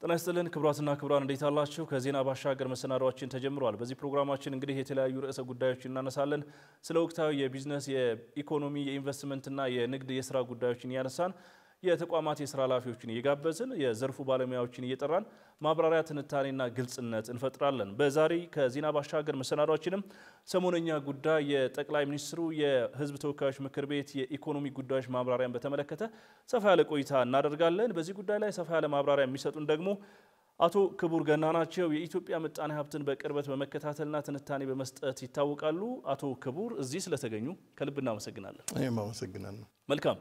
ጤና ይስጥልን ክቡራትና ክቡራን እንዴት አላችሁ? ከዜና ባሻገር መሰናዶአችን ተጀምሯል። በዚህ ፕሮግራማችን እንግዲህ የተለያዩ ርዕሰ ጉዳዮችን እናነሳለን። ስለ ወቅታዊ የቢዝነስ፣ የኢኮኖሚ፣ የኢንቨስትመንትና የንግድ የሥራ ጉዳዮችን ያነሳን የተቋማት የሥራ ኃላፊዎችን እየጋበዝን የዘርፉ ባለሙያዎችን እየጠራን ማብራሪያ ትንታኔና ግልጽነት እንፈጥራለን። በዛሬ ከዜና ባሻገር መሰናዶአችንም ሰሞነኛ ጉዳይ የጠቅላይ ሚኒስትሩ የሕዝብ ተወካዮች ምክር ቤት የኢኮኖሚ ጉዳዮች ማብራሪያን በተመለከተ ሰፋ ያለ ቆይታ እናደርጋለን። በዚህ ጉዳይ ላይ ሰፋ ያለ ማብራሪያ የሚሰጡን ደግሞ አቶ ክቡር ገና ናቸው። የኢትዮጵያ ምጣኔ ሀብትን በቅርበት በመከታተልና ትንታኔ በመስጠት ይታወቃሉ። አቶ ክቡር እዚህ ስለተገኙ ከልብ እናመሰግናለን። እኔም አመሰግናለሁ። መልካም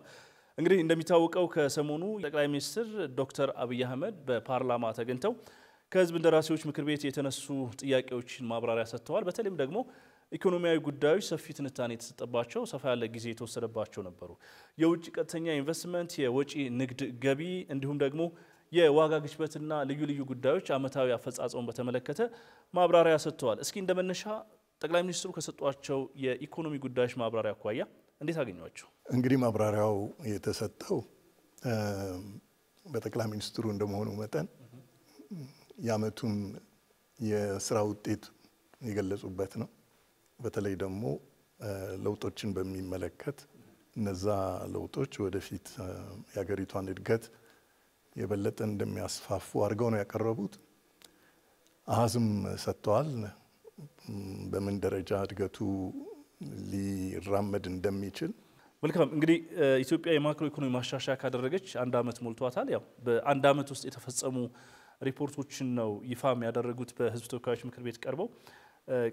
እንግዲህ እንደሚታወቀው ከሰሞኑ ጠቅላይ ሚኒስትር ዶክተር አብይ አህመድ በፓርላማ ተገኝተው ከህዝብ እንደራሴዎች ምክር ቤት የተነሱ ጥያቄዎችን ማብራሪያ ሰጥተዋል። በተለይም ደግሞ ኢኮኖሚያዊ ጉዳዮች ሰፊ ትንታኔ የተሰጠባቸው ሰፋ ያለ ጊዜ የተወሰደባቸው ነበሩ። የውጭ ቀጥተኛ ኢንቨስትመንት፣ የወጪ ንግድ ገቢ እንዲሁም ደግሞ የዋጋ ግሽበትና ልዩ ልዩ ጉዳዮች ዓመታዊ አፈጻጸሙን በተመለከተ ማብራሪያ ሰጥተዋል። እስኪ እንደመነሻ ጠቅላይ ሚኒስትሩ ከሰጧቸው የኢኮኖሚ ጉዳዮች ማብራሪያ አኳያ እንዴት አገኘዋቸው? እንግዲህ ማብራሪያው የተሰጠው በጠቅላይ ሚኒስትሩ እንደመሆኑ መጠን የዓመቱን የስራ ውጤት የገለጹበት ነው። በተለይ ደግሞ ለውጦችን በሚመለከት እነዛ ለውጦች ወደፊት የሀገሪቷን እድገት የበለጠ እንደሚያስፋፉ አድርገው ነው ያቀረቡት። አሃዝም ሰጥተዋል። በምን ደረጃ እድገቱ ሊራመድ እንደሚችል። መልካም እንግዲህ ኢትዮጵያ የማክሮ ኢኮኖሚ ማሻሻያ ካደረገች አንድ ዓመት ሞልቷታል። ያው በአንድ ዓመት ውስጥ የተፈጸሙ ሪፖርቶችን ነው ይፋ ያደረጉት በህዝብ ተወካዮች ምክር ቤት ቀርበው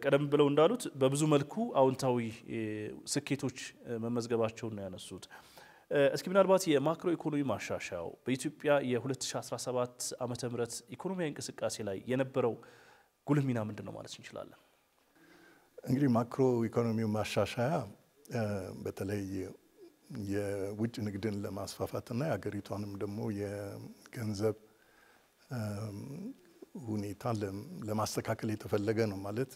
ቀደም ብለው እንዳሉት በብዙ መልኩ አዎንታዊ ስኬቶች መመዝገባቸውን ነው ያነሱት። እስኪ ምናልባት የማክሮ ኢኮኖሚ ማሻሻያው በኢትዮጵያ የ2017 ዓመተ ምህረት ኢኮኖሚያዊ እንቅስቃሴ ላይ የነበረው ጉልህ ሚና ምንድን ነው ማለት እንችላለን? እንግዲህ ማክሮ ኢኮኖሚው ማሻሻያ በተለይ የውጭ ንግድን ለማስፋፋትና የሀገሪቷንም ደግሞ የገንዘብ ሁኔታ ለማስተካከል የተፈለገ ነው። ማለት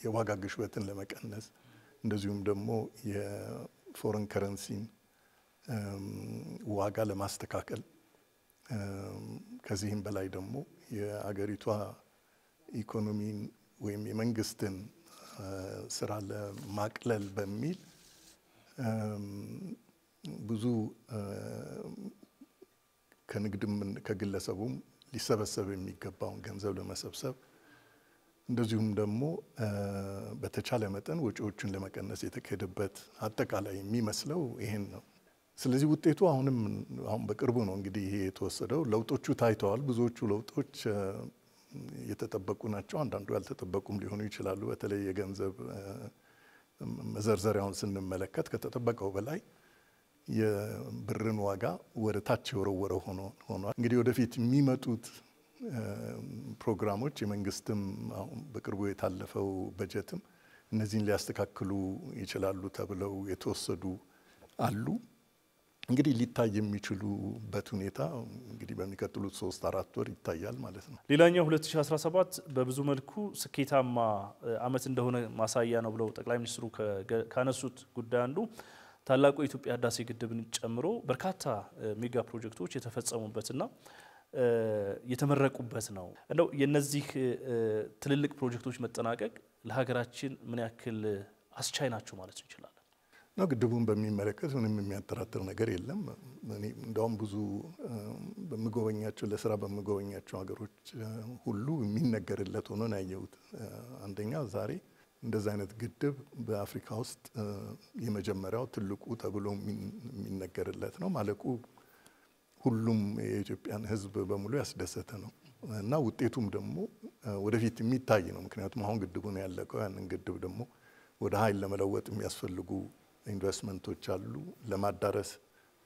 የዋጋ ግሽበትን ለመቀነስ እንደዚሁም ደግሞ የፎረን ከረንሲን ዋጋ ለማስተካከል ከዚህም በላይ ደግሞ የሀገሪቷ ኢኮኖሚን ወይም የመንግስትን ስራ ለማቅለል በሚል ብዙ ከንግድም ከግለሰቡም ሊሰበሰብ የሚገባውን ገንዘብ ለመሰብሰብ እንደዚሁም ደግሞ በተቻለ መጠን ወጪዎችን ለመቀነስ የተካሄደበት አጠቃላይ የሚመስለው ይሄን ነው። ስለዚህ ውጤቱ አሁን በቅርቡ ነው እንግዲህ ይሄ የተወሰደው። ለውጦቹ ታይተዋል። ብዙዎቹ ለውጦች የተጠበቁ ናቸው። አንዳንዱ ያልተጠበቁም ሊሆኑ ይችላሉ። በተለይ የገንዘብ መዘርዘሪያውን ስንመለከት ከተጠበቀው በላይ የብርን ዋጋ ወደ ታች የወረወረ ሆኗል። እንግዲህ ወደፊት የሚመጡት ፕሮግራሞች የመንግስትም አሁን በቅርቡ የታለፈው በጀትም እነዚህን ሊያስተካክሉ ይችላሉ ተብለው የተወሰዱ አሉ። እንግዲህ ሊታይ የሚችሉበት ሁኔታ እንግዲህ በሚቀጥሉት 3-4 ወር ይታያል ማለት ነው። ሌላኛው 2017 በብዙ መልኩ ስኬታማ ዓመት እንደሆነ ማሳያ ነው ብለው ጠቅላይ ሚኒስትሩ ካነሱት ጉዳይ አንዱ ታላቁ የኢትዮጵያ ህዳሴ ግድብን ጨምሮ በርካታ ሜጋ ፕሮጀክቶች የተፈጸሙበትና የተመረቁበት ነው። እንደው የነዚህ ትልልቅ ፕሮጀክቶች መጠናቀቅ ለሀገራችን ምን ያክል አስቻይ ናቸው ማለት እንችላለን? ነው ግድቡን በሚመለከት ምንም የሚያጠራጥር ነገር የለም። እኔ እንደውም ብዙ ለስራ በምጎበኛቸው ሀገሮች ሁሉ የሚነገርለት ሆኖ ነው ያየሁት። አንደኛ ዛሬ እንደዚህ አይነት ግድብ በአፍሪካ ውስጥ የመጀመሪያው ትልቁ ተብሎ የሚነገርለት ነው። ማለቁ ሁሉም የኢትዮጵያን ህዝብ በሙሉ ያስደሰተ ነው እና ውጤቱም ደግሞ ወደፊት የሚታይ ነው። ምክንያቱም አሁን ግድቡ ነው ያለቀው። ያንን ግድብ ደግሞ ወደ ኃይል ለመለወጥ የሚያስፈልጉ ኢንቨስትመንቶች አሉ። ለማዳረስ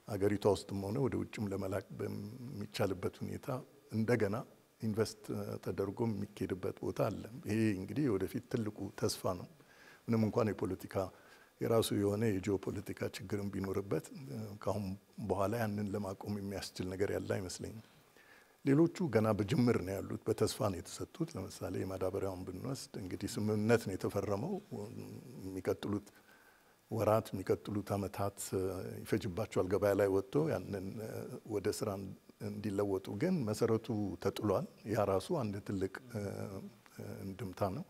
አገሪቷ ውስጥም ሆነ ወደ ውጭም ለመላክ በሚቻልበት ሁኔታ እንደገና ኢንቨስት ተደርጎ የሚካሄድበት ቦታ አለ። ይሄ እንግዲህ ወደፊት ትልቁ ተስፋ ነው። ምንም እንኳን የፖለቲካ የራሱ የሆነ የጂኦፖለቲካ ችግርም ቢኖርበት ካሁን በኋላ ያንን ለማቆም የሚያስችል ነገር ያለ አይመስለኝም። ሌሎቹ ገና በጅምር ነው ያሉት፣ በተስፋ ነው የተሰጡት። ለምሳሌ የማዳበሪያውን ብንወስድ እንግዲህ ስምምነት ነው የተፈረመው። የሚቀጥሉት ወራት የሚቀጥሉት ዓመታት ይፈጅባቸዋል ገበያ ላይ ወጥቶ ያንን ወደ ስራ እንዲለወጡ ግን መሰረቱ ተጥሏል። ያ ራሱ አንድ ትልቅ እንድምታ ነው።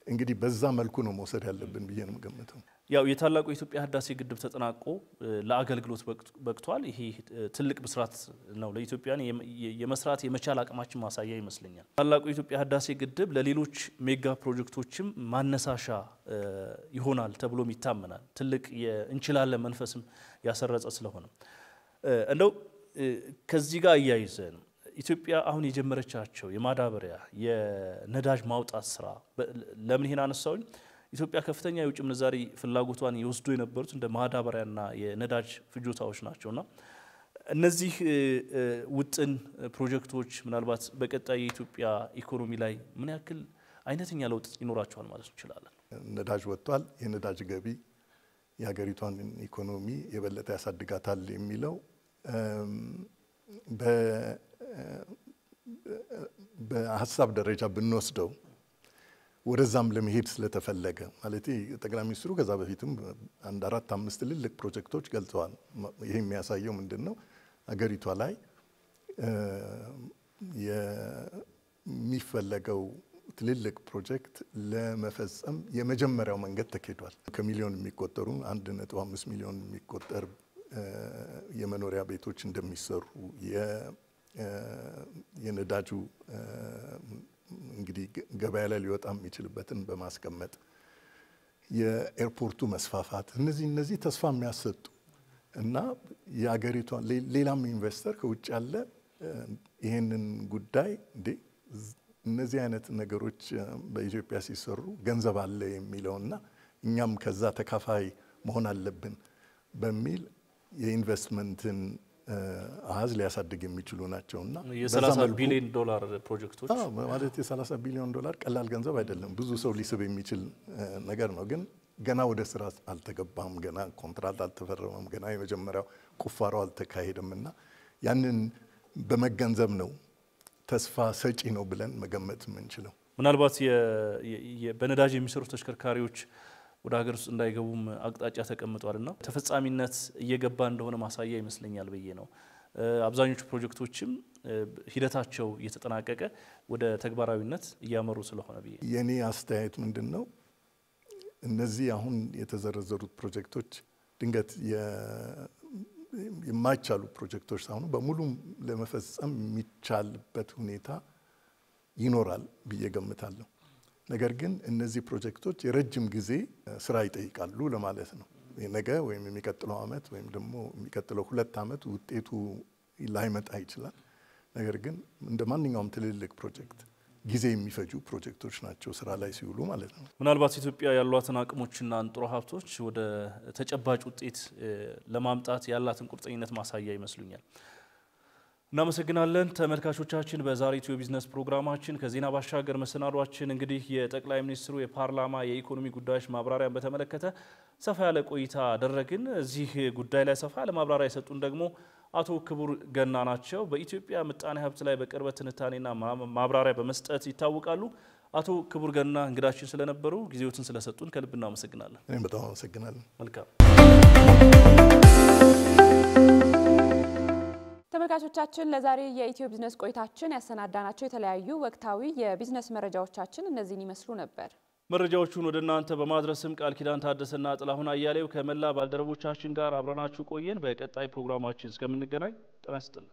እንግዲህ በዛ መልኩ ነው መውሰድ ያለብን ብዬ ነው የምገምተው። ያው የታላቁ የኢትዮጵያ ህዳሴ ግድብ ተጠናቆ ለአገልግሎት በቅቷል። ይሄ ትልቅ ብስራት ነው ለኢትዮጵያን የመስራት የመቻል አቅማችን ማሳያ ይመስለኛል። ታላቁ የኢትዮጵያ ህዳሴ ግድብ ለሌሎች ሜጋ ፕሮጀክቶችም ማነሳሻ ይሆናል ተብሎም ይታመናል። ትልቅ የእንችላለን መንፈስም ያሰረጸ ስለሆነ እንደው ከዚህ ጋር አያይዘን ኢትዮጵያ አሁን የጀመረቻቸው የማዳበሪያ የነዳጅ ማውጣት ስራ ለምን ይሄን አነሳውኝ? ኢትዮጵያ ከፍተኛ የውጭ ምንዛሪ ፍላጎቷን ይወስዱ የነበሩት እንደ ማዳበሪያና የነዳጅ ፍጆታዎች ናቸውና እነዚህ ውጥን ፕሮጀክቶች ምናልባት በቀጣይ የኢትዮጵያ ኢኮኖሚ ላይ ምን ያክል አይነተኛ ለውጥ ይኖራቸዋል ማለት እንችላለን? ነዳጅ ወጥቷል። የነዳጅ ገቢ የሀገሪቷን ኢኮኖሚ የበለጠ ያሳድጋታል የሚለው በሀሳብ ደረጃ ብንወስደው ወደዛም ለመሄድ ስለተፈለገ ማለት ጠቅላይ ሚኒስትሩ ከዛ በፊትም አንድ 4-5 ትልልቅ ፕሮጀክቶች ገልጸዋል። ይሄ የሚያሳየው ምንድነው? ሀገሪቷ ላይ የሚፈለገው ትልልቅ ፕሮጀክት ለመፈጸም የመጀመሪያው መንገድ ተኬዷል። ከሚሊዮን የሚቆጠሩ 1.5 ሚሊዮን የሚቆጠር የመኖሪያ ቤቶች እንደሚሰሩ የነዳጁ እንግዲህ ገበያ ላይ ሊወጣ የሚችልበትን በማስቀመጥ የኤርፖርቱ መስፋፋት እነዚህ ተስፋ የሚያሰጡ እና የሀገሪቷ ሌላም ኢንቨስተር ከውጭ ያለ ይሄንን ጉዳይ እነዚህ አይነት ነገሮች በኢትዮጵያ ሲሰሩ ገንዘብ አለ የሚለውና እኛም ከዛ ተካፋይ መሆን አለብን በሚል የኢንቨስትመንትን አሃዝ ሊያሳድግ የሚችሉ ናቸውና የ30 ቢሊዮን ዶላር ፕሮጀክቶች ማለት የ30 ቢሊዮን ዶላር ቀላል ገንዘብ አይደለም። ብዙ ሰው ሊስብ የሚችል ነገር ነው። ግን ገና ወደ ስራ አልተገባም፣ ገና ኮንትራክት አልተፈረመም፣ ገና የመጀመሪያው ቁፋሮ አልተካሄደምና ያንን በመገንዘብ ነው ተስፋ ሰጪ ነው ብለን መገመት የምንችለው። ምናልባት በነዳጅ የሚሰሩ ተሽከርካሪዎች ወደ ሀገር ውስጥ እንዳይገቡም አቅጣጫ ተቀምጧልና ተፈጻሚነት እየገባ እንደሆነ ማሳያ ይመስለኛል ብዬ ነው። አብዛኞቹ ፕሮጀክቶችም ሂደታቸው እየተጠናቀቀ ወደ ተግባራዊነት እያመሩ ስለሆነ ብዬ የኔ አስተያየት ምንድነው? እነዚህ አሁን የተዘረዘሩት ፕሮጀክቶች ድንገት የማይቻሉ ፕሮጀክቶች ሳይሆኑ በሙሉ ለመፈጸም የሚቻልበት ሁኔታ ይኖራል ብዬ ገምታለሁ። ነገር ግን እነዚህ ፕሮጀክቶች የረጅም ጊዜ ስራ ይጠይቃሉ ለማለት ነው። ነገ ወይም የሚቀጥለው አመት ወይም ደግሞ የሚቀጥለው 2 አመት ውጤቱ ላይመጣ ይችላል። ነገር ግን እንደ ማንኛውም ትልልቅ ፕሮጀክት ጊዜ የሚፈጁ ፕሮጀክቶች ናቸው ስራ ላይ ሲውሉ ማለት ነው። ምናልባት ኢትዮጵያ ያሏትን አቅሞችና አንጥሮ ሀብቶች ወደ ተጨባጭ ውጤት ለማምጣት ያላትን ቁርጠኝነት ማሳያ ይመስሉኛል። እናመሰግናለን ተመልካቾቻችን። በዛሬ ኢትዮ ቢዝነስ ፕሮግራማችን ከዜና ባሻገር መሰናዷችን እንግዲህ የጠቅላይ ሚኒስትሩ የፓርላማ የኢኮኖሚ ጉዳዮች ማብራሪያን በተመለከተ ሰፋ ያለ ቆይታ አደረግን። እዚህ ጉዳይ ላይ ሰፋ ያለ ማብራሪያ የሰጡን ደግሞ አቶ ክቡር ገና ናቸው። በኢትዮጵያ ምጣኔ ሀብት ላይ በቅርበት ትንታኔና ማብራሪያ በመስጠት ይታወቃሉ። አቶ ክቡር ገና እንግዳችን ስለነበሩ ጊዜዎትን ስለሰጡን ከልብ እናመሰግናለን። እኔም በጣም አመሰግናለሁ። መልካም ተመልካቾቻችን ለዛሬ የኢትዮ ቢዝነስ ቆይታችን ያሰናዳናቸው የተለያዩ ወቅታዊ የቢዝነስ መረጃዎቻችን እነዚህን ይመስሉ ነበር። መረጃዎቹን ወደ እናንተ በማድረስም ቃል ኪዳን ታደሰና ጥላሁን አያሌው ከመላ ባልደረቦቻችን ጋር አብረናችሁ ቆየን። በቀጣይ ፕሮግራማችን እስከምንገናኝ ጤና ይስጥልን።